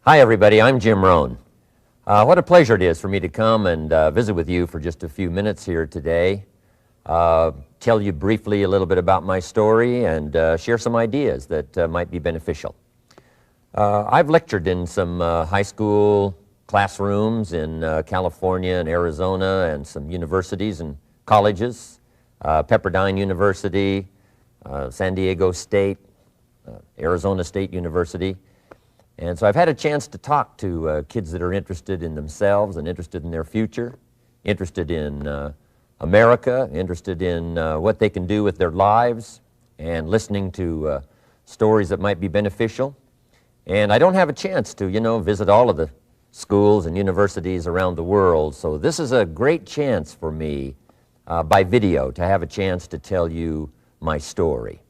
Hi, everybody. I'm Jimrohn. What a pleasure it is for me to come and visit with you for just a few minutes here today. Tell you briefly a little bit about my story and share some ideas that might be beneficial. I've lectured in some high school classrooms in California and Arizona and some universities and colleges, Pepperdine University, San Diego State, Arizona State University. And so I've had a chance to talk to kids that are interested in themselves and interested in their future, interested in America, interested in what they can do with their lives, and listening to stories that might be beneficial. And I don't have a chance to, visit all of the schools and universities around the world, so this is a great chance for me by video to have a chance to tell you my story.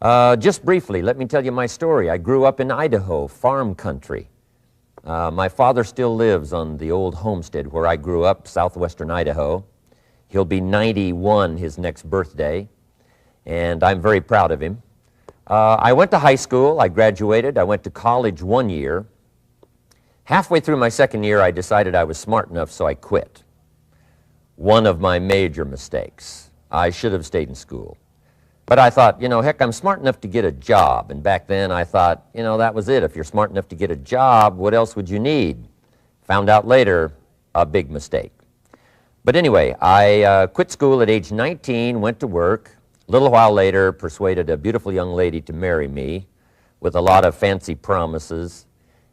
Just briefly, let me tell you my story. I grew up in Idaho, farm country. My father still lives on the old homestead where I grew up, southwestern Idaho. He'll be 91 his next birthday, and I'm very proud of him. I went to high school. I graduated. I went to college 1 year. Halfway through my second year, I decided I was smart enough, so I quit. One of my major mistakes. I should have stayed in school. But I thought, heck, I'm smart enough to get a job. And back then I thought, that was it. If you're smart enough to get a job, what else would you need? Found out later, a big mistake. But anyway, I quit school at age 19, went to work. A little while later, persuaded a beautiful young lady to marry me with a lot of fancy promises.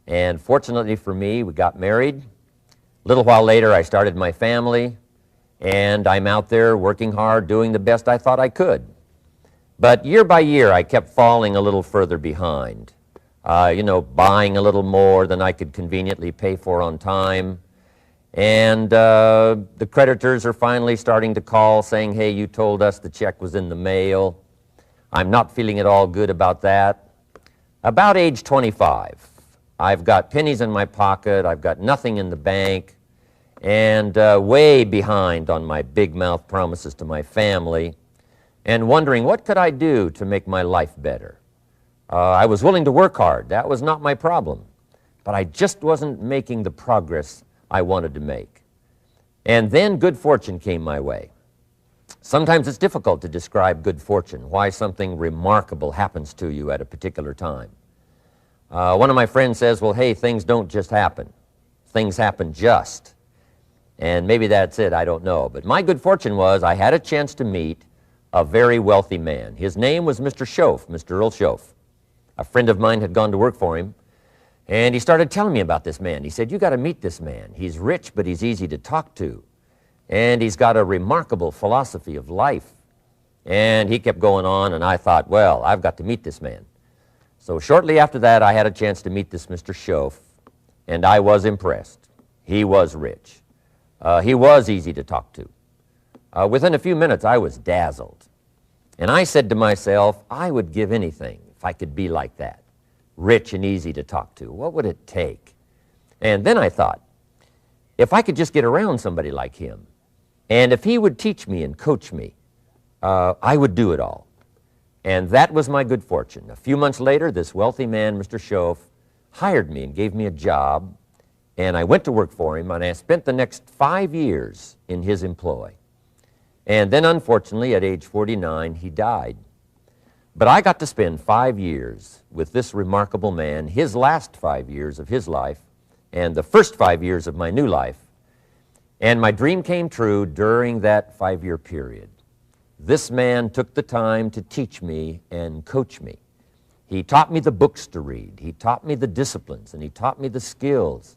And fortunately for me, we got married. A little while later, I started my family. And I'm out there working hard, doing the best I thought I could. But year by year, I kept falling a little further behind, buying a little more than I could conveniently pay for on time. And the creditors are finally starting to call saying, hey, you told us the check was in the mail. I'm not feeling at all good about that. About age 25, I've got pennies in my pocket, I've got nothing in the bank, and way behind on my big mouth promises to my family, and wondering what could I do to make my life better. I was willing to work hard. That was not my problem. But I just wasn't making the progress I wanted to make. And then good fortune came my way. Sometimes it's difficult to describe good fortune, why something remarkable happens to you at a particular time. One of my friends says, well, hey, things don't just happen. Things happen just. And maybe that's it, I don't know. But my good fortune was I had a chance to meet a very wealthy man. His name was Mr. Schoaf, Mr. Earl Schoaf. A friend of mine had gone to work for him, and he started telling me about this man. He said, you got to meet this man. He's rich, but he's easy to talk to, and he's got a remarkable philosophy of life. And he kept going on, and I thought, well, I've got to meet this man. So shortly after that, I had a chance to meet this Mr. Schoaf, and I was impressed. He was rich. He was easy to talk to. Within a few minutes, I was dazzled. And I said to myself, I would give anything if I could be like that, rich and easy to talk to. What would it take? And then I thought, if I could just get around somebody like him, and if he would teach me and coach me, I would do it all. And that was my good fortune. A few months later, this wealthy man, Mr. Schoaf, hired me and gave me a job, and I went to work for him, and I spent the next 5 years in his employ. And then, unfortunately, at age 49, he died. But I got to spend 5 years with this remarkable man, his last 5 years of his life, and the first 5 years of my new life. And my dream came true during that 5-year period. This man took the time to teach me and coach me. He taught me the books to read. He taught me the disciplines, and he taught me the skills.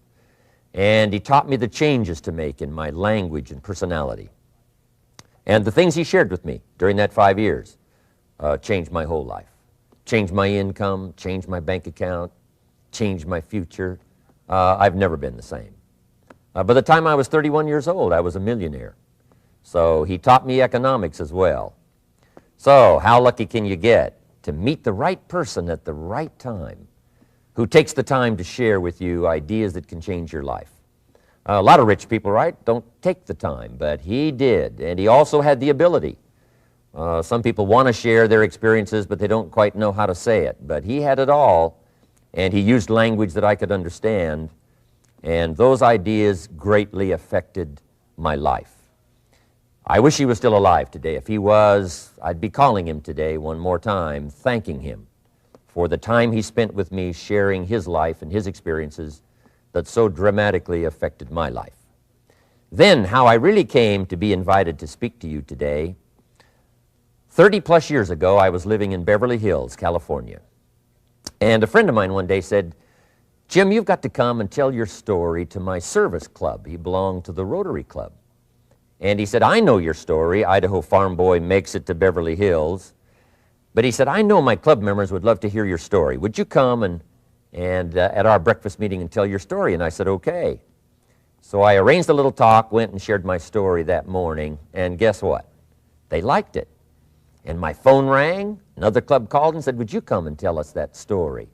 And he taught me the changes to make in my language and personality. And the things he shared with me during that 5 years changed my whole life. Changed my income, changed my bank account, changed my future. I've never been the same. By the time I was 31 years old, I was a millionaire. So he taught me economics as well. So how lucky can you get to meet the right person at the right time who takes the time to share with you ideas that can change your life? A lot of rich people, right, don't take the time, but he did, and he also had the ability. Some people want to share their experiences, but they don't quite know how to say it. But he had it all, and he used language that I could understand, and those ideas greatly affected my life. I wish he was still alive today. If he was, I'd be calling him today one more time, thanking him for the time he spent with me sharing his life and his experiences that so dramatically affected my life. Then, how I really came to be invited to speak to you today. 30-plus years ago, I was living in Beverly Hills, California. And a friend of mine one day said, "Jim, you've got to come and tell your story to my service club." He belonged to the Rotary Club. And he said, "I know your story. Idaho farm boy makes it to Beverly Hills." But he said, "I know my club members would love to hear your story. Would you come and at our breakfast meeting and tell your story?" And I said, "Okay." So I arranged a little talk, went and shared my story that morning, and guess what? They liked it. And my phone rang, another club called and said, "Would you come and tell us that story?"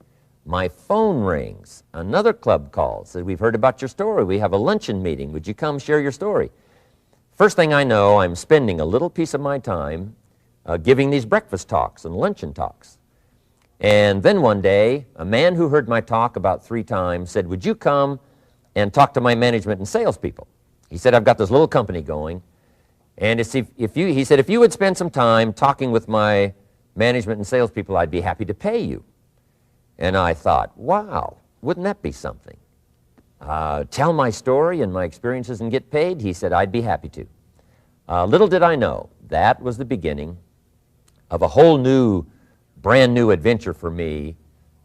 My phone rings, another club calls, said, "We've heard about your story. We have a luncheon meeting. Would you come share your story?" First thing I know, I'm spending a little piece of my time giving these breakfast talks and luncheon talks. And then one day, a man who heard my talk about 3 times said, "Would you come and talk to my management and salespeople?" He said, "I've got this little company going, and he said, if you would spend some time talking with my management and salespeople, I'd be happy to pay you." And I thought, wow, wouldn't that be something? Tell my story and my experiences and get paid? He said, "I'd be happy to." Little did I know, that was the beginning of a whole new, brand new adventure for me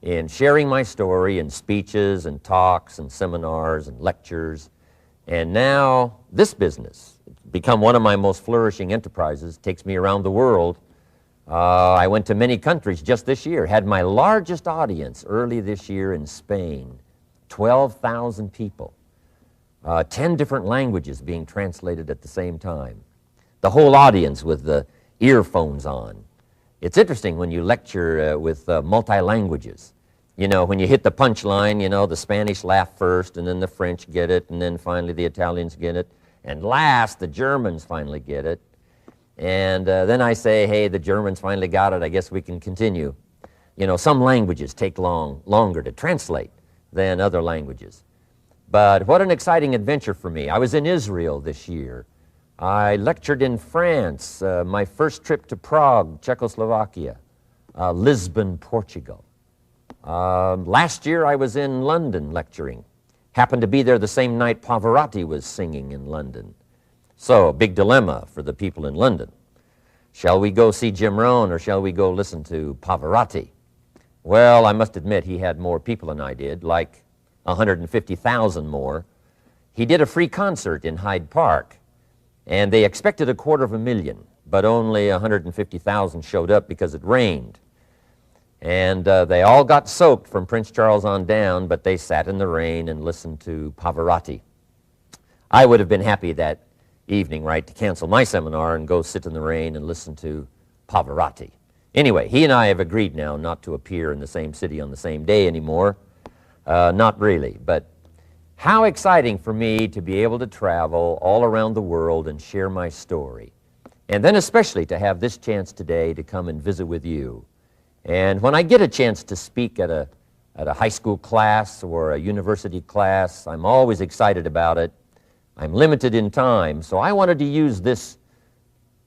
in sharing my story in speeches and talks and seminars and lectures. And now this business, it's become one of my most flourishing enterprises, takes me around the world. I went to many countries just this year, had my largest audience early this year in Spain, 12,000 people, 10 different languages being translated at the same time. The whole audience with the earphones on. It's interesting when you lecture with multi-languages. You know, when you hit the punchline, you know, the Spanish laugh first, and then the French get it, and then finally the Italians get it, and last the Germans finally get it. And then I say, "Hey, the Germans finally got it, I guess we can continue." You know, some languages take longer to translate than other languages. But what an exciting adventure for me. I was in Israel this year. I lectured in France, my first trip to Prague, Czechoslovakia, Lisbon, Portugal. Last year I was in London lecturing. Happened to be there the same night Pavarotti was singing in London. So, big dilemma for the people in London. Shall we go see Jimrohn or shall we go listen to Pavarotti? Well, I must admit he had more people than I did, like 150,000 more. He did a free concert in Hyde Park, and they expected 250,000, but only 150,000 showed up because it rained. And they all got soaked from Prince Charles on down, but they sat in the rain and listened to Pavarotti. I would have been happy that evening, right, to cancel my seminar and go sit in the rain and listen to Pavarotti. Anyway, he and I have agreed now not to appear in the same city on the same day anymore. Not really, but how exciting for me to be able to travel all around the world and share my story. And then especially to have this chance today to come and visit with you. And when I get a chance to speak at a high school class or a university class, I'm always excited about it. I'm limited in time, so I wanted to use this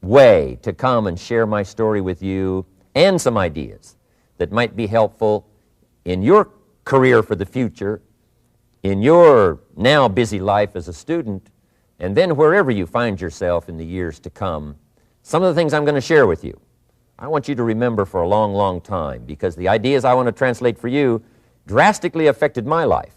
way to come and share my story with you and some ideas that might be helpful in your career for the future, in your now busy life as a student, and then wherever you find yourself in the years to come. Some of the things I'm going to share with you, I want you to remember for a long, long time, because the ideas I want to translate for you drastically affected my life.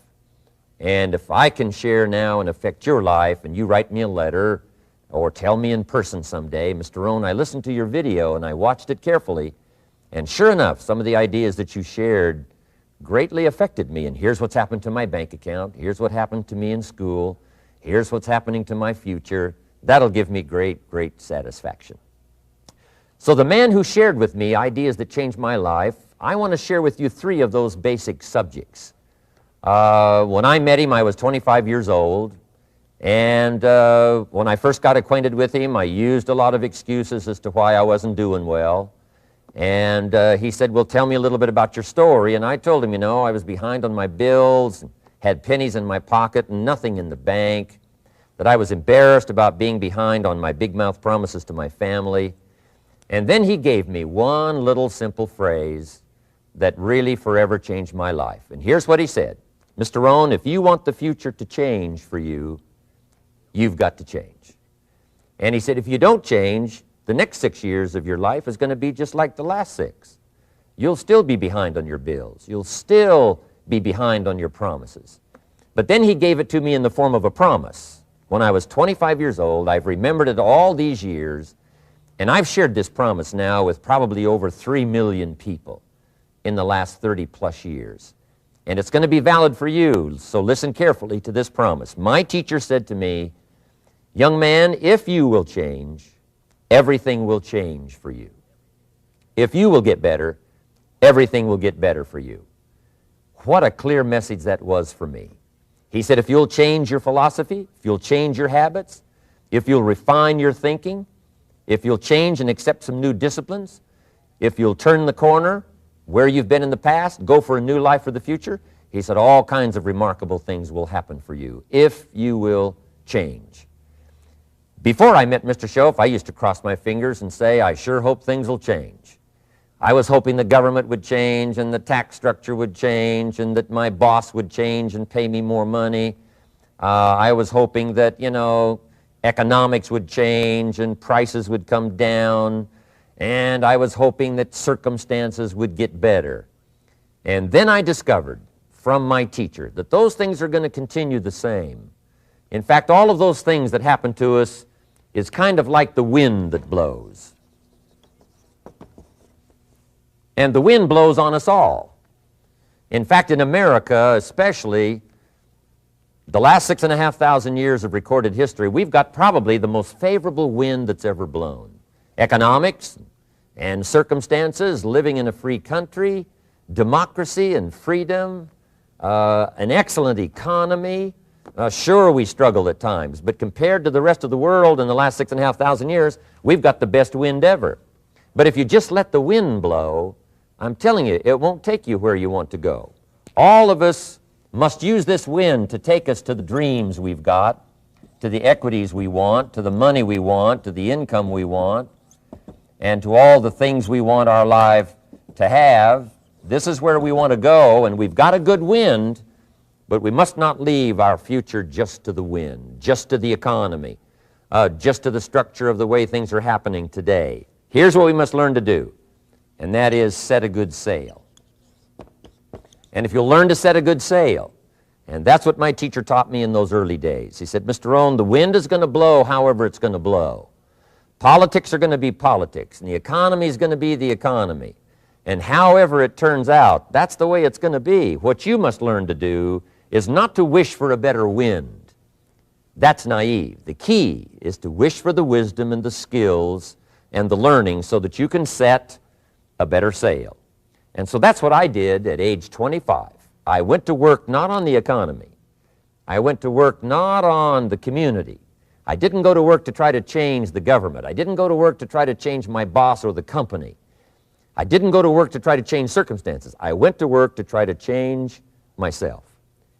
And if I can share now and affect your life, and you write me a letter or tell me in person someday, "Mr. Rohn, I listened to your video and I watched it carefully, and sure enough, some of the ideas that you shared greatly affected me, and here's what's happened to my bank account, here's what happened to me in school, here's what's happening to my future," that'll give me great, great satisfaction. So the man who shared with me ideas that changed my life, I want to share with you 3 of those basic subjects. When I met him, I was 25 years old, and when I first got acquainted with him, I used a lot of excuses as to why I wasn't doing well. And he said, well, tell me a little bit about your story. And I told him, you know, I was behind on my bills, had pennies in my pocket and nothing in the bank, that I was embarrassed about being behind on my big mouth promises to my family. And then he gave me one little simple phrase that really forever changed my life. And here's what he said. Mr. Rohn, if you want the future to change for you, you've got to change. And he said, if you don't change, the next 6 years of your life is going to be just like the last 6. You'll still be behind on your bills. You'll still be behind on your promises. But then he gave it to me in the form of a promise. When I was 25 years old, I've remembered it all these years, and I've shared this promise now with probably over 3 million people in the last 30-plus years. And it's going to be valid for you, so listen carefully to this promise. My teacher said to me, young man, if you will change, everything will change for you. If you will get better, everything will get better for you. What a clear message that was for me. He said, if you'll change your philosophy, if you'll change your habits, if you'll refine your thinking, if you'll change and accept some new disciplines, if you'll turn the corner where you've been in the past, go for a new life for the future, he said, all kinds of remarkable things will happen for you if you will change. Before I met Mr. Schoaf, I used to cross my fingers and say, I sure hope things will change. I was hoping the government would change and the tax structure would change and that my boss would change and pay me more money. I was hoping that, you know, economics would change and prices would come down, and I was hoping that circumstances would get better. And then I discovered from my teacher that those things are going to continue the same. In fact, all of those things that happen to us is kind of like the wind that blows. And the wind blows on us all. In fact, in America especially, the last 6,500 years of recorded history, we've got probably the most favorable wind that's ever blown. Economics and circumstances, living in a free country, democracy and freedom, an excellent economy. Sure, we struggle at times, but compared to the rest of the world in the last 6,500 years, we've got the best wind ever. But if you just let the wind blow, I'm telling you, it won't take you where you want to go. All of us must use this wind to take us to the dreams we've got, to the equities we want, to the money we want, to the income we want, and to all the things we want our life to have. This is where we want to go, and we've got a good wind, but we must not leave our future just to the wind, just to the economy, just to the structure of the way things are happening today. Here's what we must learn to do, and that is set a good sail. And if you'll learn to set a good sail, and that's what my teacher taught me in those early days. He said, Mr. Rohn, the wind is going to blow however it's going to blow. Politics are going to be politics, and the economy is going to be the economy. And however it turns out, that's the way it's going to be. What you must learn to do is not to wish for a better wind. That's naive. The key is to wish for the wisdom and the skills and the learning so that you can set a better sail. And so that's what I did at age 25. I went to work not on the economy. I went to work not on the community. I didn't go to work to try to change the government. I didn't go to work to try to change my boss or the company. I didn't go to work to try to change circumstances. I went to work to try to change myself.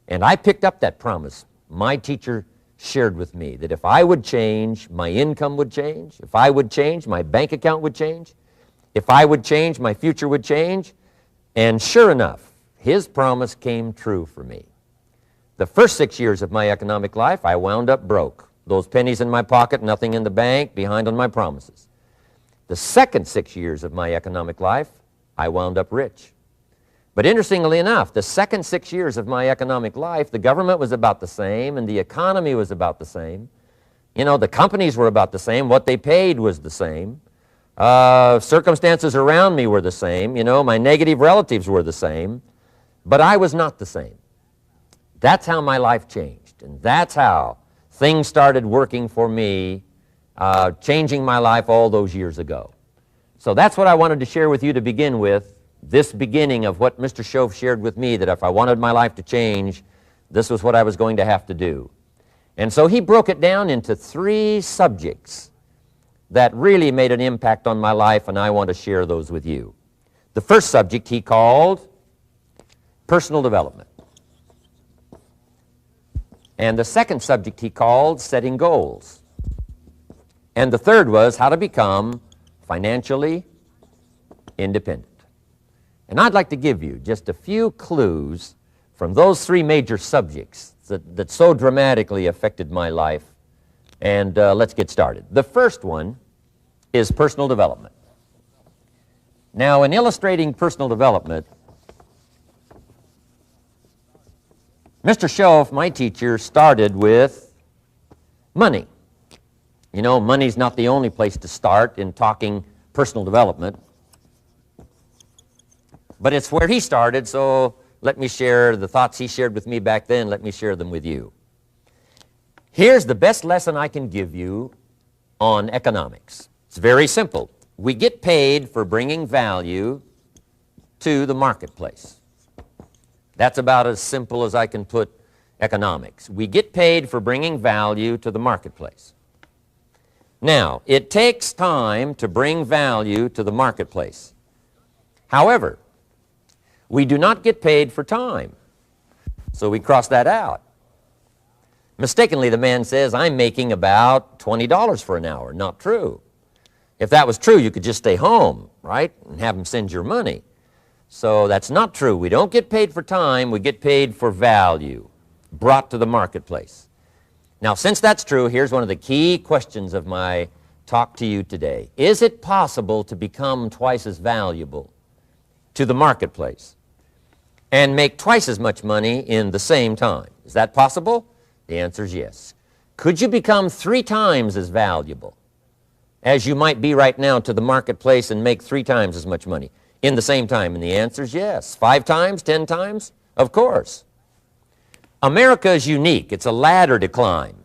And I picked up that promise my teacher shared with me, that if I would change, my income would change. If I would change, my bank account would change. If I would change, my future would change. And sure enough, his promise came true for me. The first 6 years of my economic life, I wound up broke. Those pennies in my pocket, nothing in the bank, behind on my promises. The second 6 years of my economic life, I wound up rich. But interestingly enough, the second 6 years of my economic life, the government was about the same and the economy was about the same. You know, the companies were about the same. What they paid was the same. Circumstances around me were the same. You know, my negative relatives were the same. But I was not the same. That's how my life changed. And that's how things started working for me, changing my life all those years ago. So that's what I wanted to share with you to begin with, this beginning of what Mr. Schoaf shared with me, that if I wanted my life to change, this was what I was going to have to do. And so he broke it down into 3 subjects that really made an impact on my life, and I want to share those with you. The first subject he called personal development. And the second subject he called setting goals. And the third was how to become financially independent. And I'd like to give you just a few clues from those three major subjects that so dramatically affected my life. And let's get started. The first one is personal development. Now, in illustrating personal development, Mr. Schoaf, my teacher, started with money. You know, money's not the only place to start in talking personal development, but it's where he started, so let me share the thoughts he shared with me back then. Let me share them with you. Here's the best lesson I can give you on economics. It's very simple. We get paid for bringing value to the marketplace. That's about as simple as I can put economics. We get paid for bringing value to the marketplace. Now, it takes time to bring value to the marketplace. However, we do not get paid for time, so we cross that out. Mistakenly, the man says, I'm making about $20 for an hour. Not true. If that was true, you could just stay home, right, and have him send your money. So that's not true. We don't get paid for time. We get paid for value brought to the marketplace. Now, since that's true, here's one of the key questions of my talk to you today. Is it possible to become twice as valuable to the marketplace and make twice as much money in the same time? Is that possible? The answer is yes. Could you become 3 times as valuable as you might be right now to the marketplace and make 3 times as much money in the same time? And the answer is yes. 5 times, 10 times? Of course. America is unique. It's a ladder to climb.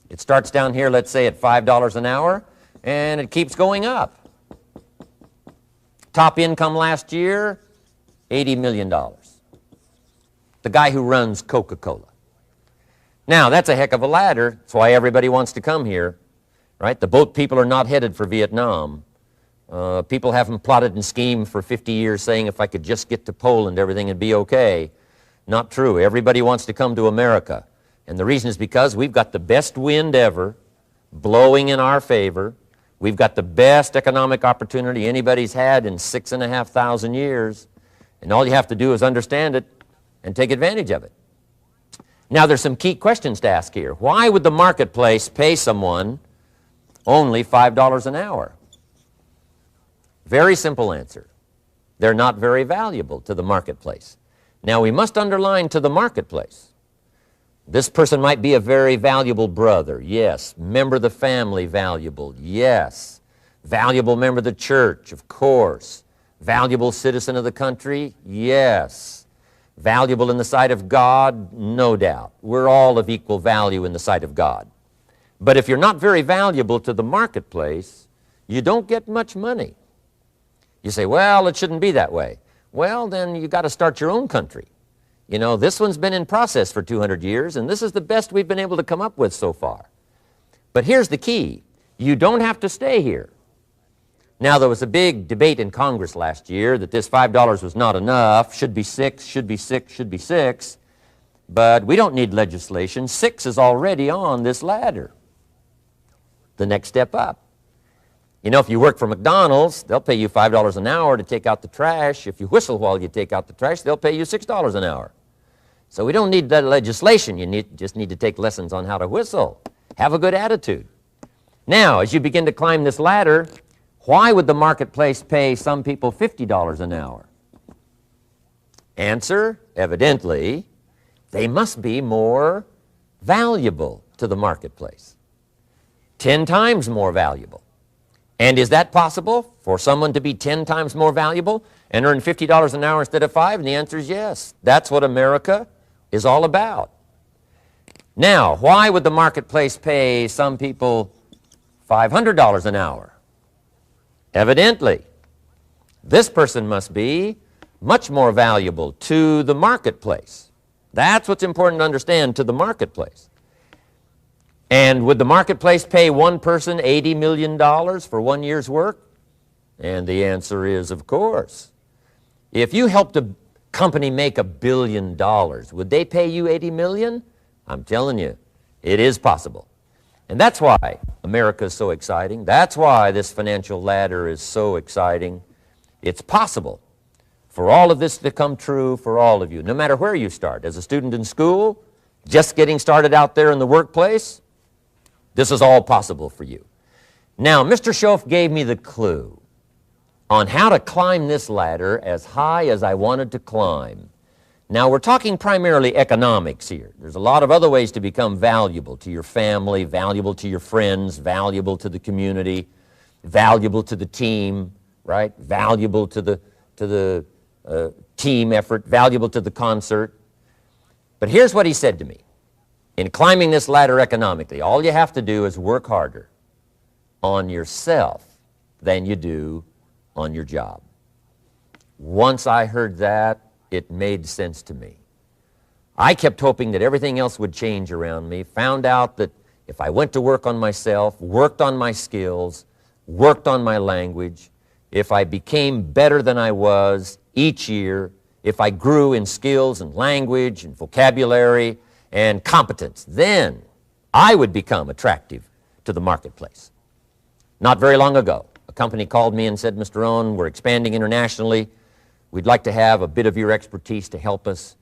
It starts down here, let's say, at $5 an hour, and it keeps going up. Top income last year, $80 million. The guy who runs Coca-Cola. Now, that's a heck of a ladder. That's why everybody wants to come here, right? The boat people are not headed for Vietnam. People haven't plotted and schemed for 50 years saying if I could just get to Poland, everything would be okay. Not true. Everybody wants to come to America. And the reason is because we've got the best wind ever blowing in our favor. We've got the best economic opportunity anybody's had in 6,500 years. And all you have to do is understand it and take advantage of it. Now, there's some key questions to ask here. Why would the marketplace pay someone only $5 an hour? Very simple answer. They're not very valuable to the marketplace. Now, we must underline to the marketplace. This person might be a very valuable brother. Yes. Member of the family, valuable. Yes. Valuable member of the church, of course. Valuable citizen of the country? Yes. Valuable in the sight of God? No doubt. We're all of equal value in the sight of God. But if you're not very valuable to the marketplace, you don't get much money. You say, well, it shouldn't be that way. Well, then you got to start your own country. You know, this one's been in process for 200 years, and this is the best we've been able to come up with so far. But here's the key. You don't have to stay here. Now, there was a big debate in Congress last year that this $5 was not enough, should be 6, should be 6, should be 6. But we don't need legislation. 6 is already on this ladder. The next step up. You know, if you work for McDonald's, they'll pay you $5 an hour to take out the trash. If you whistle while you take out the trash, they'll pay you $6 an hour. So we don't need that legislation. You just need to take lessons on how to whistle. Have a good attitude. Now, as you begin to climb this ladder, why would the marketplace pay some people $50 an hour? Answer, evidently, they must be more valuable to the marketplace. 10 times more valuable. And is that possible for someone to be 10 times more valuable and earn $50 an hour instead of 5? And the answer is yes. That's what America is all about. Now, why would the marketplace pay some people $500 an hour? Evidently, this person must be much more valuable to the marketplace. That's what's important to understand, to the marketplace. And would the marketplace pay one person $80 million for 1 year's work? And the answer is, of course. If you helped a company make $1 billion, would they pay you $80 million? I'm telling you, it is possible. And that's why America is so exciting. That's why this financial ladder is so exciting. It's possible for all of this to come true for all of you, no matter where you start. As a student in school, just getting started out there in the workplace, this is all possible for you. Now, Mr. Schoaf gave me the clue on how to climb this ladder as high as I wanted to climb. Now, we're talking primarily economics here. There's a lot of other ways to become valuable to your family, valuable to your friends, valuable to the community, valuable to the team, right? Valuable to the team effort, valuable to the concert. But here's what he said to me. In climbing this ladder economically, all you have to do is work harder on yourself than you do on your job. Once I heard that, it made sense to me. I kept hoping that everything else would change around me, found out that if I went to work on myself, worked on my skills, worked on my language, if I became better than I was each year, if I grew in skills and language and vocabulary and competence, then I would become attractive to the marketplace. Not very long ago, a company called me and said, Mr. Rohn, we're expanding internationally. We'd like to have a bit of your expertise to help us.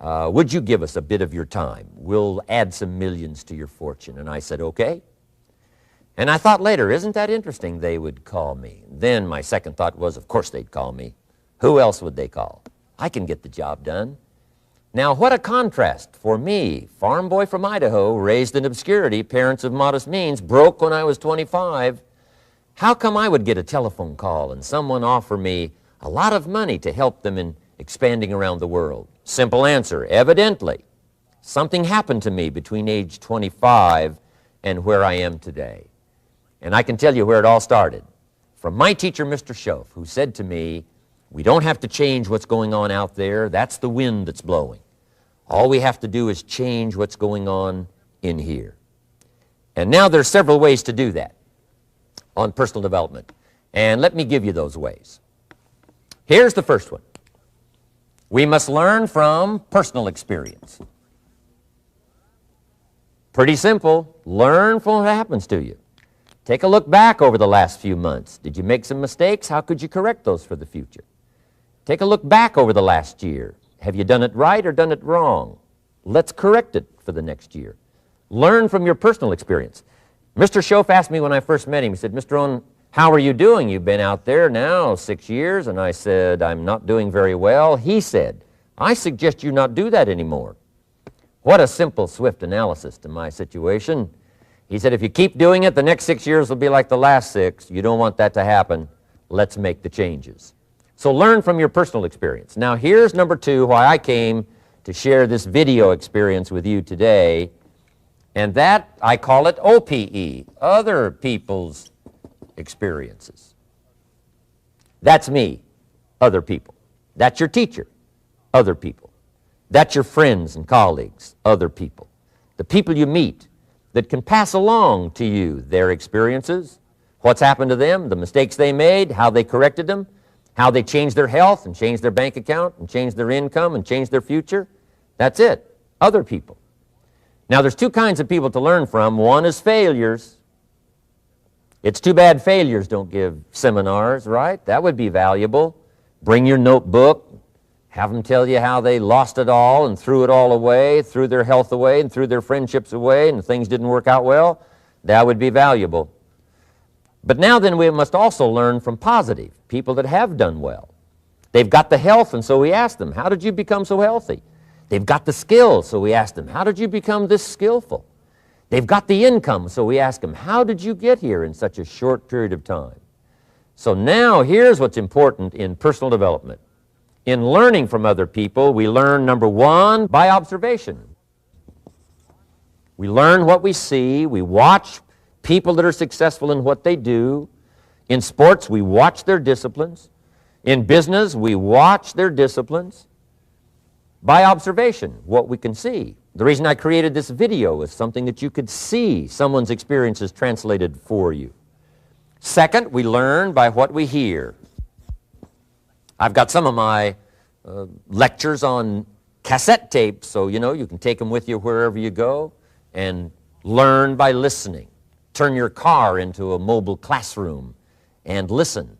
Would you give us a bit of your time? We'll add some millions to your fortune. And I said, okay. And I thought later, isn't that interesting they would call me? Then my second thought was, of course they'd call me. Who else would they call? I can get the job done. Now, what a contrast for me, farm boy from Idaho, raised in obscurity, parents of modest means, broke when I was 25. How come I would get a telephone call and someone offer me a lot of money to help them in expanding around the world? Simple answer, evidently. Something happened to me between age 25 and where I am today. And I can tell you where it all started. From my teacher, Mr. Schoaf, who said to me, we don't have to change what's going on out there. That's the wind that's blowing. All we have to do is change what's going on in here. And now there's several ways to do that on personal development. And let me give you those ways. Here's the first one. We must learn from personal experience. Pretty simple. Learn from what happens to you. Take a look back over the last few months. Did you make some mistakes? How could you correct those for the future? Take a look back over the last year. Have you done it right or done it wrong? Let's correct it for the next year. Learn from your personal experience. Mr. Schoaf asked me when I first met him, he said, Mr. Rohn, how are you doing? You've been out there now 6 years. And I said, I'm not doing very well. He said, I suggest you not do that anymore. What a simple, swift analysis to my situation. He said, if you keep doing it, the next 6 years will be like the last 6. You don't want that to happen. Let's make the changes. So learn from your personal experience. Now here's number 2, why I came to share this video experience with you today. And that, I call it OPE, other people's experiences. That's me, other people. That's your teacher, other people. That's your friends and colleagues, other people. The people you meet that can pass along to you their experiences, what's happened to them, the mistakes they made, how they corrected them, how they changed their health and changed their bank account and changed their income and changed their future. That's it, other people. Now, there's 2 kinds of people to learn from. One is failures. It's too bad failures don't give seminars, right? That would be valuable. Bring your notebook, have them tell you how they lost it all and threw it all away, threw their health away and threw their friendships away and things didn't work out well. That would be valuable. But now then we must also learn from positive, people that have done well. They've got the health, and so we ask them, how did you become so healthy? They've got the skills, so we ask them, how did you become this skillful? They've got the income, so we ask them, how did you get here in such a short period of time? So now here's what's important in personal development. In learning from other people, we learn, number 1, by observation. We learn what we see. We watch people that are successful in what they do. In sports, we watch their disciplines. In business, we watch their disciplines. By observation, what we can see. The reason I created this video is something that you could see someone's experiences translated for you. Second, we learn by what we hear. I've got some of my lectures on cassette tapes, so you can take them with you wherever you go and learn by listening. Turn your car into a mobile classroom and listen.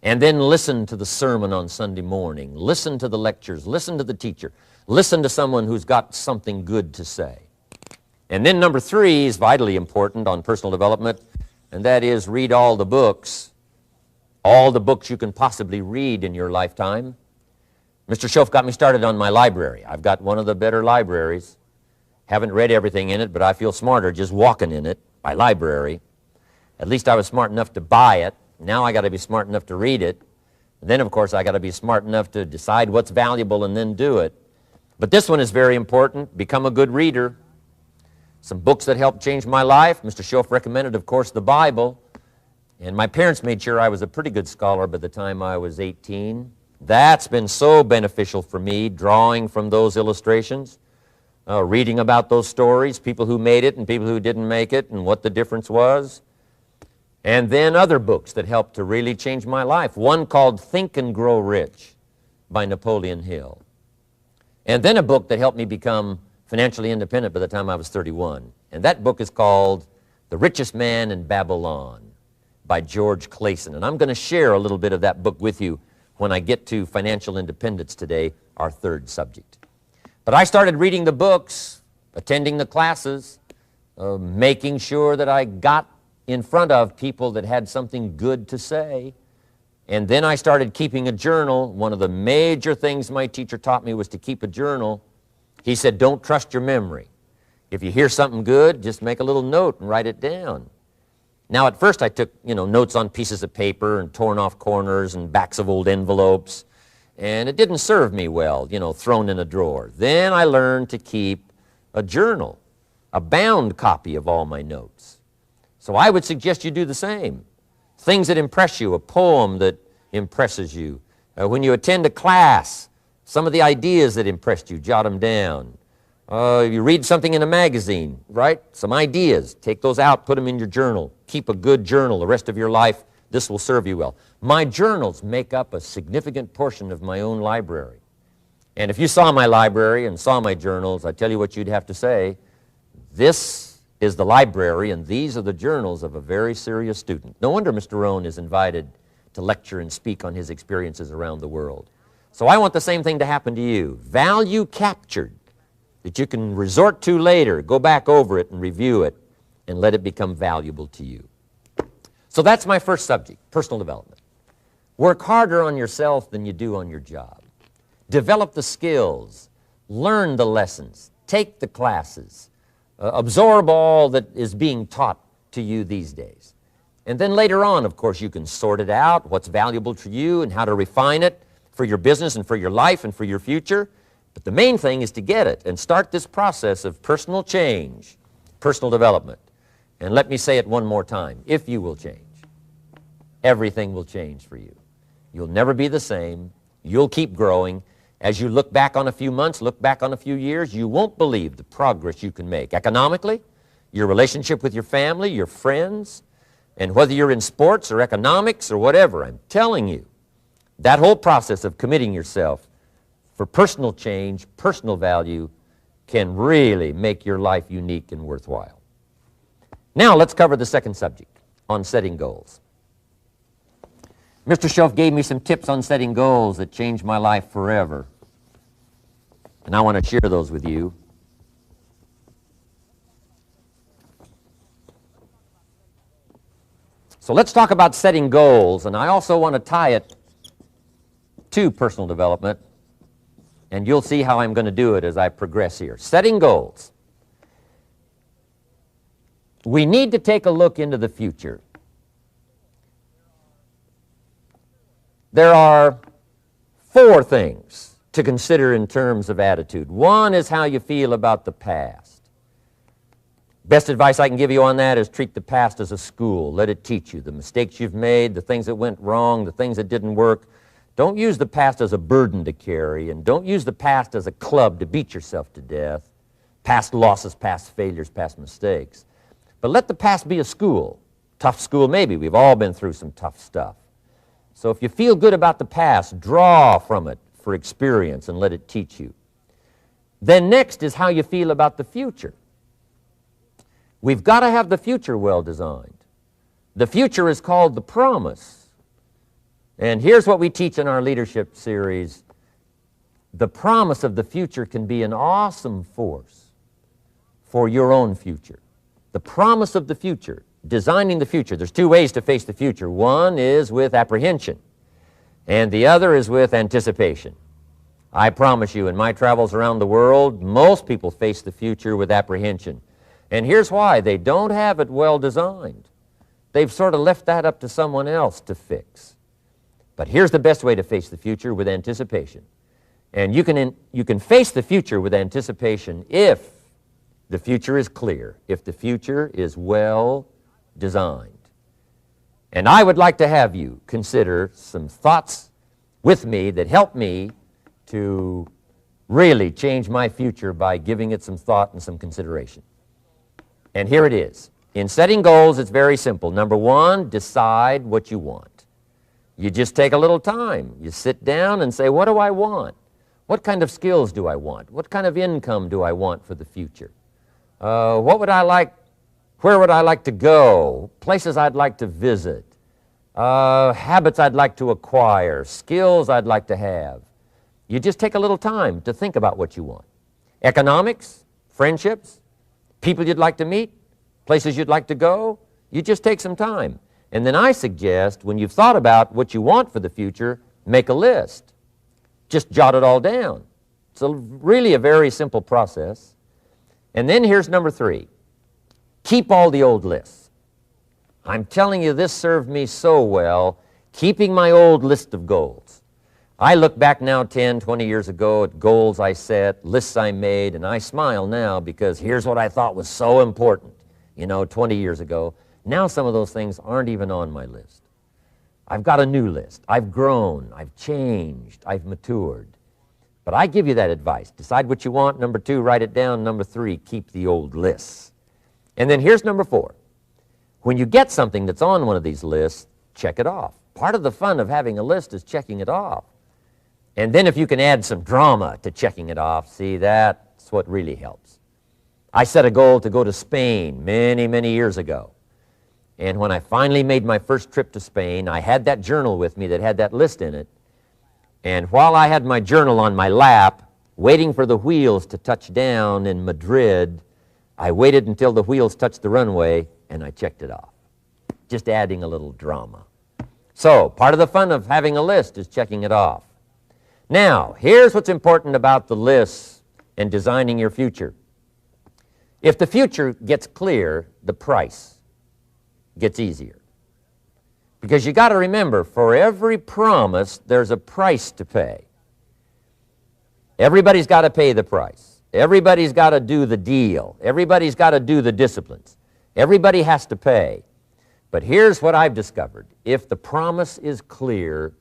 And then listen to the sermon on Sunday morning. Listen to the lectures. Listen to the teacher. Listen to someone who's got something good to say. And then number 3 is vitally important on personal development, and that is read all the books you can possibly read in your lifetime. Mr. Schoaf got me started on my library. I've got one of the better libraries. Haven't read everything in it, but I feel smarter just walking in it, my library. At least I was smart enough to buy it. Now I got to be smart enough to read it. And then, of course, I got to be smart enough to decide what's valuable and then do it. But this one is very important. Become a good reader. Some books that helped change my life. Mr. Schoaf recommended, of course, the Bible. And my parents made sure I was a pretty good scholar by the time I was 18. That's been so beneficial for me, drawing from those illustrations, reading about those stories, people who made it and people who didn't make it, and what the difference was. And then other books that helped to really change my life. One called Think and Grow Rich by Napoleon Hill. And then a book that helped me become financially independent by the time I was 31. And that book is called The Richest Man in Babylon by George Clason. And I'm going to share a little bit of that book with you when I get to financial independence today, our third subject. But I started reading the books, attending the classes, making sure that I got in front of people that had something good to say. And then I started keeping a journal. One of the major things my teacher taught me was to keep a journal. He said, don't trust your memory. If you hear something good, just make a little note and write it down. Now, at first I took, notes on pieces of paper and torn off corners and backs of old envelopes. And it didn't serve me well, thrown in a drawer. Then I learned to keep a journal, a bound copy of all my notes. So I would suggest you do the same. Things that impress you, a poem that impresses you. When you attend a class, some of the ideas that impressed you, jot them down. You read something in a magazine, right? Some ideas, take those out, put them in your journal. Keep a good journal the rest of your life. This will serve you well. My journals make up a significant portion of my own library. And if you saw my library and saw my journals, I tell you what you'd have to say. This is the library, and these are the journals of a very serious student. No wonder Mr. Rohn is invited to lecture and speak on his experiences around the world. So I want the same thing to happen to you. Value captured that you can resort to later, go back over it and review it, and let it become valuable to you. So that's my first subject, personal development. Work harder on yourself than you do on your job. Develop the skills, learn the lessons, take the classes, absorb all that is being taught to you these days. And then later on, of course, you can sort it out, what's valuable to you and how to refine it for your business and for your life and for your future. But the main thing is to get it and start this process of personal change, personal development. And let me say it one more time. If you will change, everything will change for you. You'll never be the same. You'll keep growing. As you look back on a few months, look back on a few years, you won't believe the progress you can make. Economically, your relationship with your family, your friends, and whether you're in sports or economics or whatever, I'm telling you, that whole process of committing yourself for personal change, personal value, can really make your life unique and worthwhile. Now let's cover the second subject, on setting goals. Mr. Schoaf gave me some tips on setting goals that changed my life forever. And I want to share those with you. So let's talk about setting goals, and I also want to tie it to personal development, and you'll see how I'm going to do it as I progress here. Setting goals. We need to take a look into the future. There are 4 things to consider in terms of attitude. One is how you feel about the past. Best advice I can give you on that is treat the past as a school. Let it teach you the mistakes you've made, the things that went wrong, the things that didn't work. Don't use the past as a burden to carry, and don't use the past as a club to beat yourself to death. Past losses, past failures, past mistakes. But let the past be a school. Tough school maybe. We've all been through some tough stuff. So if you feel good about the past, draw from it for experience and let it teach you. Then next is how you feel about the future. We've got to have the future well designed. The future is called the promise. And here's what we teach in our leadership series. The promise of the future can be an awesome force for your own future. The promise of the future, designing the future. There's two ways to face the future. One is with apprehension, and the other is with anticipation. I promise you, in my travels around the world, most people face the future with apprehension. And here's why. They don't have it well designed. They've sort of left that up to someone else to fix. But here's the best way to face the future, with anticipation. And you can face the future with anticipation if the future is clear, if the future is well designed. And I would like to have you consider some thoughts with me that help me to really change my future by giving it some thought and some consideration. And here it is. In setting goals, it's very simple. Number one, decide what you want. You just take a little time. You sit down and say, what do I want? What kind of skills do I want? What kind of income do I want for the future? What would I like? Where would I like to go? Places I'd like to visit. Habits I'd like to acquire. Skills I'd like to have. You just take a little time to think about what you want. Economics, friendships, people you'd like to meet, places you'd like to go. You just take some time. And then I suggest, when you've thought about what you want for the future, make a list. Just jot it all down. It's really a very simple process. And then here's number three. Keep all the old lists. I'm telling you, this served me so well, keeping my old list of goals. I look back now 10, 20 years ago at goals I set, lists I made, and I smile now because here's what I thought was so important, 20 years ago. Now some of those things aren't even on my list. I've got a new list. I've grown. I've changed. I've matured. But I give you that advice. Decide what you want. Number two, write it down. Number three, keep the old lists. And then here's number four. When you get something that's on one of these lists, check it off. Part of the fun of having a list is checking it off. And then if you can add some drama to checking it off, see, that's what really helps. I set a goal to go to Spain many, many years ago. And when I finally made my first trip to Spain, I had that journal with me that had that list in it. And while I had my journal on my lap, waiting for the wheels to touch down in Madrid, I waited until the wheels touched the runway, and I checked it off. Just adding a little drama. So, part of the fun of having a list is checking it off. Now, here's what's important about the lists and designing your future. If the future gets clear, the price gets easier. Because you got to remember, for every promise, there's a price to pay. Everybody's got to pay the price. Everybody's got to do the deal. Everybody's got to do the disciplines. Everybody has to pay. But here's what I've discovered. If the promise is clear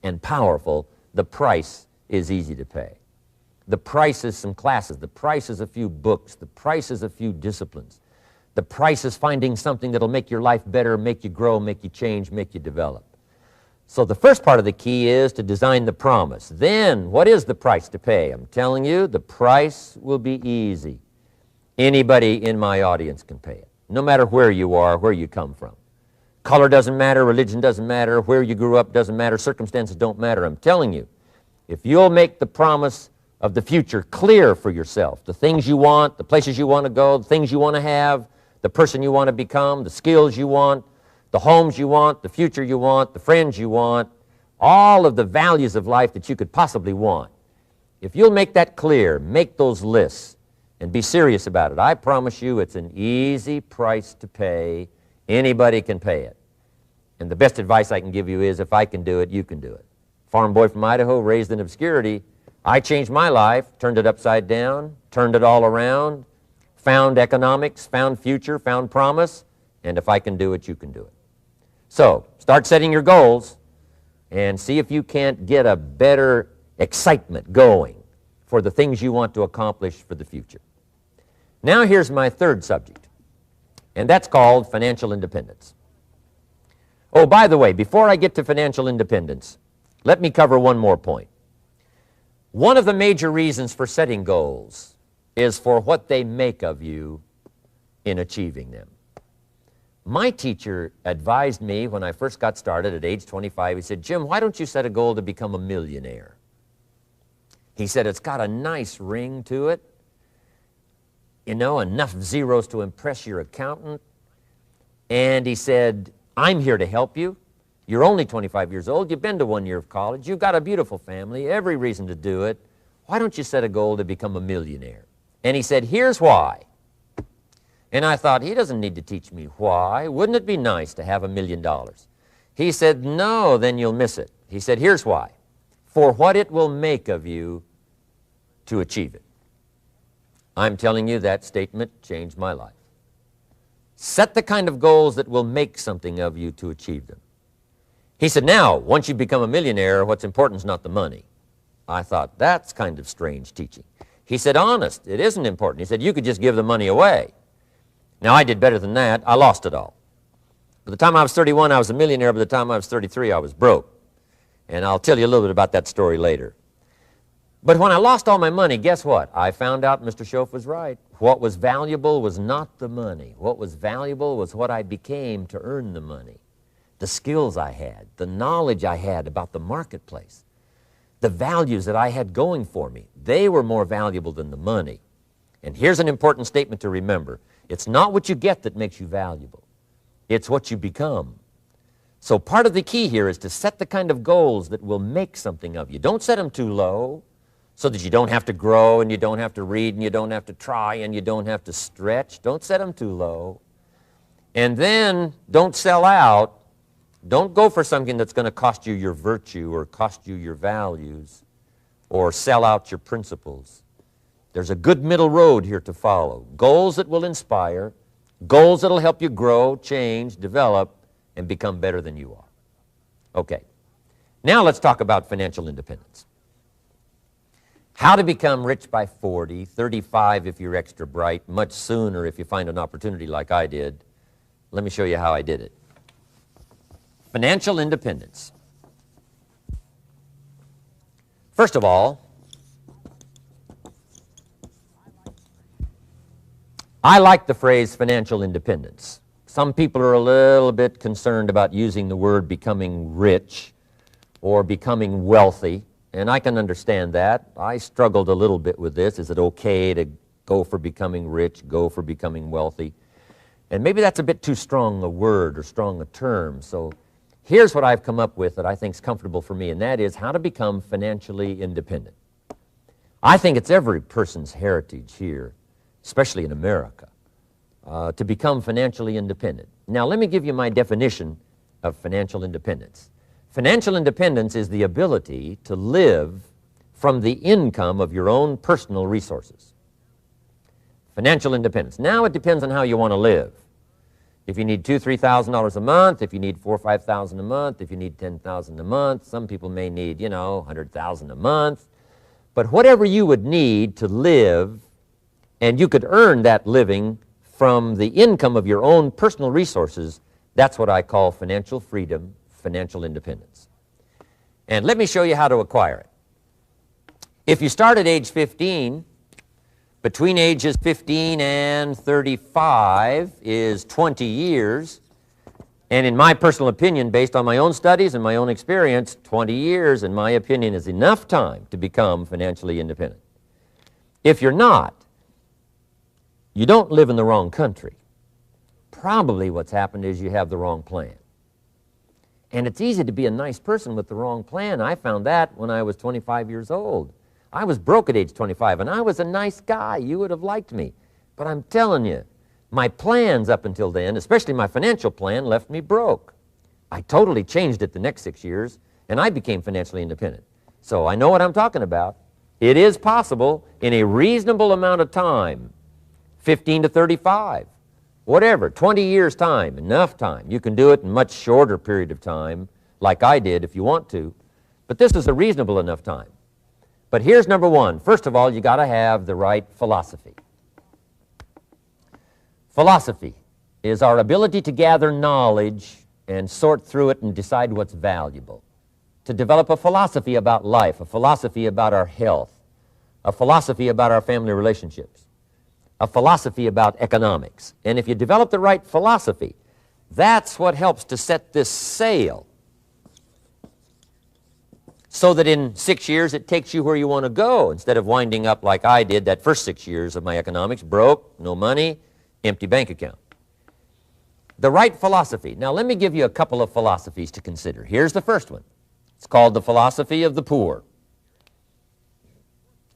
and powerful, the price is easy to pay. The price is some classes. The price is a few books. The price is a few disciplines. The price is finding something that'll make your life better, make you grow, make you change, make you develop. So the first part of the key is to design the promise. Then, what is the price to pay? I'm telling you, the price will be easy. Anybody in my audience can pay it, no matter where you are, where you come from. Color doesn't matter, religion doesn't matter, where you grew up doesn't matter, circumstances don't matter. I'm telling you, if you'll make the promise of the future clear for yourself, the things you want, the places you want to go, the things you want to have, the person you want to become, the skills you want, the homes you want, the future you want, the friends you want, all of the values of life that you could possibly want. If you'll make that clear, make those lists, and be serious about it, I promise you it's an easy price to pay. Anybody can pay it. And the best advice I can give you is, if I can do it, you can do it. Farm boy from Idaho, raised in obscurity, I changed my life, turned it upside down, turned it all around, found economics, found future, found promise, and if I can do it, you can do it. So, start setting your goals. and see if you can't get a better excitement going for the things you want to accomplish for the future. Now here's my third subject, and that's called financial independence. Oh, by the way, before I get to financial independence, let me cover one more point. One of the major reasons for setting goals is for what they make of you in achieving them. My teacher advised me when I first got started at age 25, he said, "Jim, why don't you set a goal to become a millionaire?" He said, "It's got a nice ring to it, you know, enough zeros to impress your accountant." And he said, "I'm here to help you. You're only 25 years old. You've been to 1 year of college. You've got a beautiful family, every reason to do it. Why don't you set a goal to become a millionaire?" And he said, "Here's why." And I thought, he doesn't need to teach me why. Wouldn't it be nice to have $1 million? He said, "No, then you'll miss it." He said, "Here's why. For what it will make of you to achieve it." I'm telling you, that statement changed my life. Set the kind of goals that will make something of you to achieve them. He said, "Now, once you become a millionaire, what's important is not the money." I thought, that's kind of strange teaching. He said, "Honest, it isn't important." He said, "You could just give the money away." Now, I did better than that. I lost it all. By the time I was 31, I was a millionaire. By the time I was 33, I was broke. And I'll tell you a little bit about that story later. But when I lost all my money, guess what? I found out Mr. Schoaf was right. What was valuable was not the money. What was valuable was what I became to earn the money. The skills I had, the knowledge I had about the marketplace, the values that I had going for me, they were more valuable than the money. And here's an important statement to remember. It's not what you get that makes you valuable. It's what you become. So part of the key here is to set the kind of goals that will make something of you. Don't set them too low so that you don't have to grow and you don't have to read and you don't have to try and you don't have to stretch. Don't set them too low. And then don't sell out. Don't go for something that's going to cost you your virtue or cost you your values or sell out your principles. There's a good middle road here to follow. Goals that will inspire, goals that will help you grow, change, develop, and become better than you are. Okay, now let's talk about financial independence. How to become rich by 40, 35 if you're extra bright, much sooner if you find an opportunity like I did. Let me show you how I did it. Financial independence. First of all, I like the phrase financial independence. Some people are a little bit concerned about using the word becoming rich or becoming wealthy, and I can understand that. I struggled a little bit with this. Is it okay to go for becoming rich, go for becoming wealthy? And maybe that's a bit too strong a word or strong a term. So here's what I've come up with that I think is comfortable for me, and that is how to become financially independent. I think it's every person's heritage here, especially in America, to become financially independent. Now, let me give you my definition of financial independence. Financial independence is the ability to live from the income of your own personal resources. Financial independence. Now, it depends on how you want to live. If you need $2,000, $3,000 a month, if you need $4,000 or $5,000 a month, if you need $10,000 a month, some people may need, $100,000 a month. But whatever you would need to live, and you could earn that living from the income of your own personal resources, that's what I call financial freedom, financial independence. And let me show you how to acquire it. If you start at age 15, between ages 15 and 35 is 20 years, and in my personal opinion, based on my own studies and my own experience, 20 years, in my opinion, is enough time to become financially independent. If you're not, you don't live in the wrong country. Probably what's happened is you have the wrong plan. And it's easy to be a nice person with the wrong plan. I found that when I was 25 years old. I was broke at age 25, and I was a nice guy. You would have liked me. But I'm telling you, my plans up until then, especially my financial plan, left me broke. I totally changed it the next 6 years, and I became financially independent. So I know what I'm talking about. It is possible in a reasonable amount of time, 15 to 35, whatever, 20 years time, enough time. You can do it in a much shorter period of time, like I did if you want to, but this is a reasonable enough time. But here's number one. First of all, you got to have the right philosophy. Philosophy is our ability to gather knowledge and sort through it and decide what's valuable. To develop a philosophy about life, a philosophy about our health, a philosophy about our family relationships, a philosophy about economics. And if you develop the right philosophy, that's what helps to set this sail so that in 6 years it takes you where you want to go instead of winding up like I did that first 6 years of my economics, broke, no money, empty bank account. The right philosophy. Now let me give you a couple of philosophies to consider. Here's the first one. It's called the philosophy of the poor.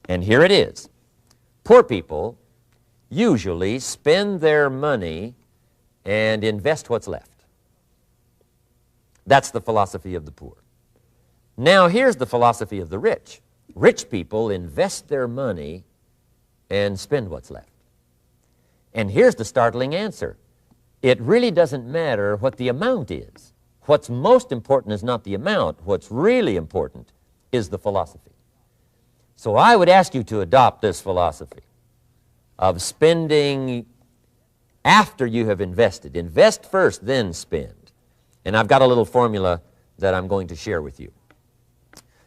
And here it is. Poor people usually spend their money and invest what's left. That's the philosophy of the poor. Now here's the philosophy of the rich. Rich people invest their money and spend what's left. And here's the startling answer. It really doesn't matter what the amount is. What's most important is not the amount. What's really important is the philosophy. So I would ask you to adopt this philosophy of spending after you have invested. Invest first, then spend. And I've got a little formula that I'm going to share with you.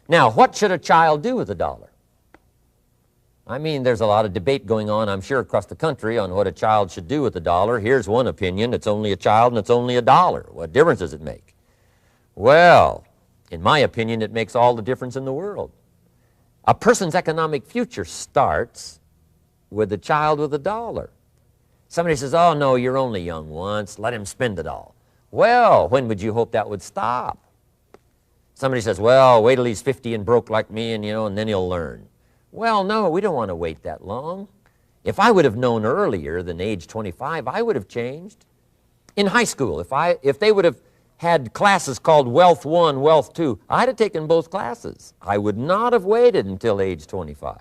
Now, what should a child do with $1? I mean, there's a lot of debate going on, I'm sure, across the country on what a child should do with $1. Here's one opinion. It's only a child and it's only $1. What difference does it make? Well, in my opinion, it makes all the difference in the world. A person's economic future starts with a child with $1. Somebody says, oh, no, you're only young once. Let him spend it all. Well, when would you hope that would stop? Somebody says, well, wait till he's 50 and broke like me and, and then he'll learn. Well, no, we don't want to wait that long. If I would have known earlier than age 25, I would have changed. In high school, if they would have had classes called Wealth 1, Wealth 2, I'd have taken both classes. I would not have waited until age 25.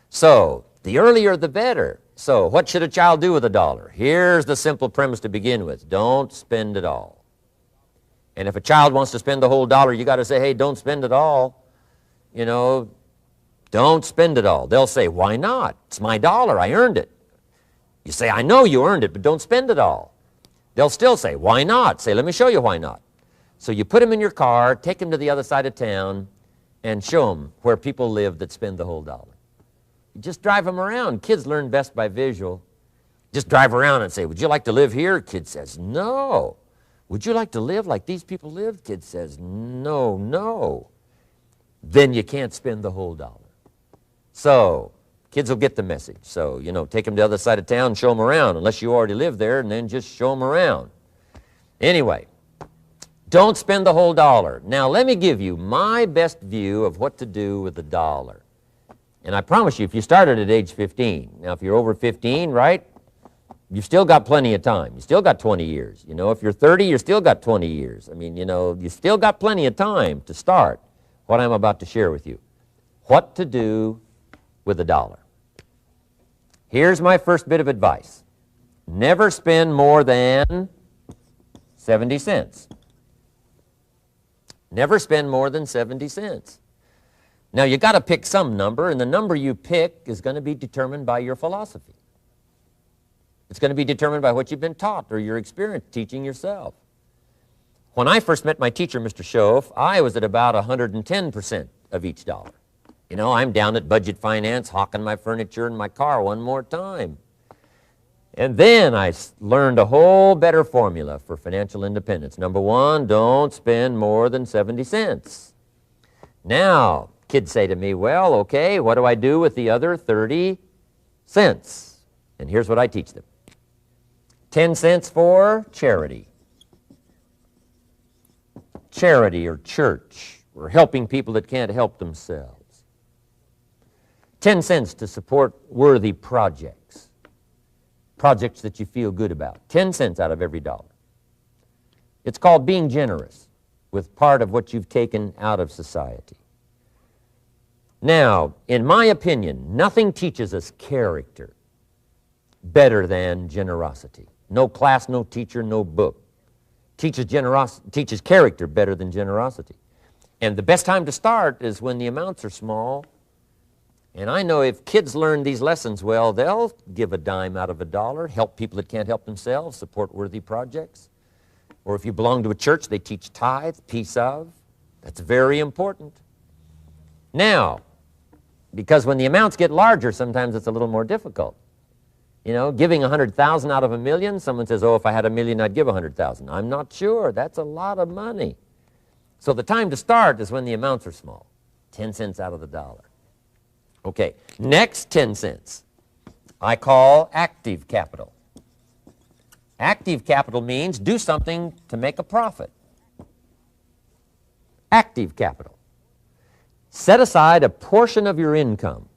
So, the earlier the better. So, what should a child do with $1? Here's the simple premise to begin with. Don't spend it all. And if a child wants to spend the whole $1, you got to say, hey, don't spend it all. Don't spend it all. They'll say, why not? It's my $1. I earned it. You say, I know you earned it, but don't spend it all. They'll still say, why not? Say, let me show you why not. So you put them in your car, take them to the other side of town, and show them where people live that spend the whole $1. You just drive them around. Kids learn best by visual. Just drive around and say, would you like to live here? Kid says, no. Would you like to live like these people live? Kid says, no, no. Then you can't spend the whole $1. So, kids will get the message. So, take them to the other side of town, show them around, unless you already live there, and then just show them around. Anyway, don't spend the whole $1. Now, let me give you my best view of what to do with $1. And I promise you, if you started at age 15, now if you're over 15, right, you've still got plenty of time. You still got 20 years. If you're 30, you've still got 20 years. I mean, you still got plenty of time to start what I'm about to share with you. What to do with $1. Here's my first bit of advice. Never spend more than 70 cents. Never spend more than 70 cents. Now, you got to pick some number, and the number you pick is going to be determined by your philosophy. It's going to be determined by what you've been taught or your experience teaching yourself. When I first met my teacher, Mr. Schoaf, I was at about 110% of each $1. I'm down at budget finance, hawking my furniture and my car one more time. And then I learned a whole better formula for financial independence. Number one, don't spend more than 70 cents. Now, kids say to me, well, okay, what do I do with the other 30 cents? And here's what I teach them. 10 cents for charity. Charity or church, or helping people that can't help themselves. 10 cents to support worthy projects. Projects that you feel good about. 10 cents out of every $1. It's called being generous with part of what you've taken out of society. Now, in my opinion, nothing teaches us character better than generosity. No class, no teacher, no book teaches character better than generosity. And the best time to start is when the amounts are small. And I know if kids learn these lessons well, they'll give a dime out of a dollar, help people that can't help themselves, support worthy projects. Or if you belong to a church, they teach tithe, piece of. That's very important. Now, because when the amounts get larger, sometimes it's a little more difficult. You know, giving 100,000 out of a million, someone says, oh, if I had a million, I'd give 100,000. I'm not sure. That's a lot of money. So the time to start is when the amounts are small, 10 cents out of the dollar. Okay, next 10 cents I call active capital. Active capital means do something to make a profit. Active capital. Set aside a portion of your income.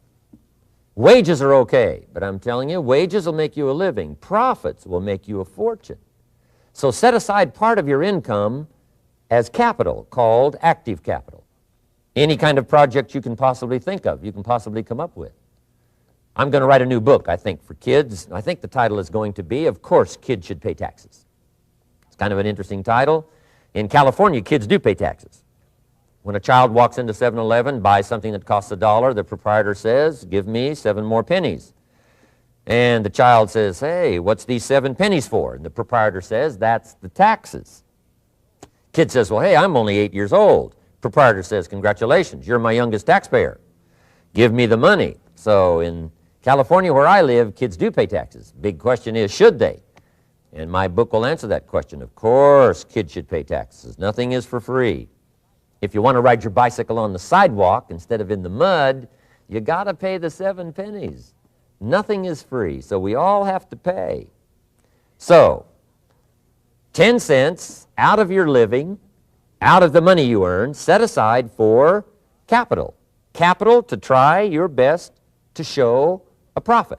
Wages are okay, but I'm telling you, wages will make you a living. Profits will make you a fortune. So set aside part of your income as capital, called active capital. Any kind of project you can possibly think of, you can possibly come up with. I'm going to write a new book, I think, for kids. I think the title is going to be, Of Course Kids Should Pay Taxes. It's kind of an interesting title. In California, kids do pay taxes. When a child walks into 7-Eleven, buys something that costs $1, the proprietor says, give me 7 more pennies. And the child says, hey, what's these 7 pennies for? And the proprietor says, that's the taxes. Kid says, well, hey, I'm only 8 years old. Proprietor says, congratulations, you're my youngest taxpayer. Give me the money. So in California, where I live, kids do pay taxes. Big question is, should they? And my book will answer that question. Of course, kids should pay taxes. Nothing is for free. If you want to ride your bicycle on the sidewalk instead of in the mud, you got to pay the 7 pennies. Nothing is free, so we all have to pay. So, 10 cents out of your living, out of the money you earn, set aside for capital. Capital to try your best to show a profit.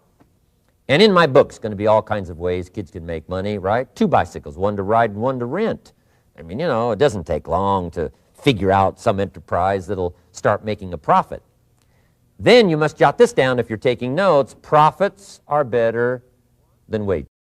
And in my book, it's going to be all kinds of ways kids can make money, right? 2 bicycles, one to ride and one to rent. I mean, you know, it doesn't take long to figure out some enterprise that'll start making a profit. Then you must jot this down if you're taking notes. Profits are better than wages.